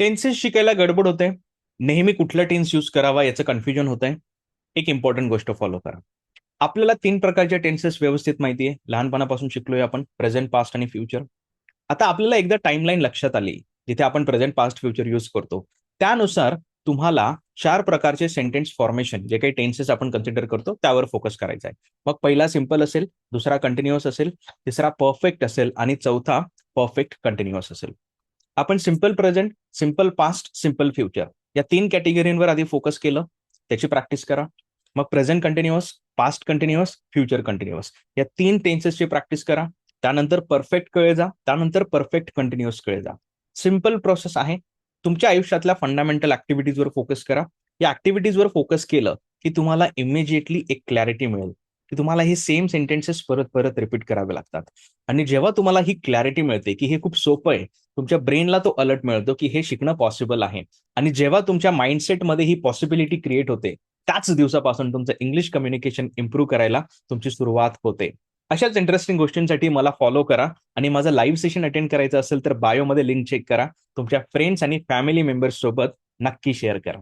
Tenses शिकायला गडबड होते. नेहमी कुठला टेन्स यूज करावा याचं कन्फ्युजन होत आहे. एक इम्पॉर्टंट गोष्ट फॉलो करा. आपल्याला 3 प्रकारचे टेन्सेस व्यवस्थित माहिती आहे. लहानपणापासून शिकलोय आपण, प्रेझेंट, पास्ट आणि फ्युचर. आता आपल्याला एकदा टाइमलाईन लक्षात आली, जिथे आपण प्रेझेंट, पास्ट, फ्युचर यूज करतो. त्यानुसार तुम्हाला 4 प्रकारचे सेंटेन्स फॉर्मेशन, जे काही टेन्सेस आपण कन्सिडर करतो, त्यावर फोकस करायचा आहे. मग पहिला सिंपल असेल, दुसरा कंटिन्युअस असेल, तिसरा परफेक्ट असेल आणि चौथा परफेक्ट कंटिन्युअस असेल. आपण simple present, simple past, simple future या 3 कॅटेगरीवर आधी फोकस केलं, त्याची प्रॅक्टिस करा. मग present continuous, past continuous, future continuous या 3 टेन्सेसची प्रॅक्टिस करा. त्यानंतर परफेक्ट कडे जा, त्यानंतर परफेक्ट कंटिन्युअस कडे जा. सिंपल प्रोसेस आहे. तुमच्या आयुष्यातल्या फंडामेंटल ऍक्टिव्हिटीजवर फोकस करा. या ऍक्टिव्हिटीजवर फोकस केलं की तुम्हाला इमिजिएटली एक क्लॅरिटी मिळेल की तुम्हाला हे सेम सेंटेन्सेस परत परत रिपीट करावे लागतात. आणि जेव्हा तुम्हाला ही क्लॅरिटी मिळते की हे खूप सोपं आहे, तुमच्या ब्रेनला तो अलर्ट मिळतो की हे शिकणं पॉसिबल आहे. आणि जेव्हा तुमच्या माइंडसेटमध्ये ही पॉसिबिलिटी क्रिएट होते, त्याच दिवसापासून तुमचं इंग्लिश कम्युनिकेशन इम्प्रूव्ह करायला तुमची सुरुवात होते. अशाच इंटरेस्टिंग गोष्टींसाठी मला फॉलो करा. आणि माझं लाईव्ह सेशन अटेंड करायचं असेल तर बायोमध्ये लिंक चेक करा. तुमच्या फ्रेंड्स आणि फॅमिली मेंबर्स सोबत नक्की शेअर करा.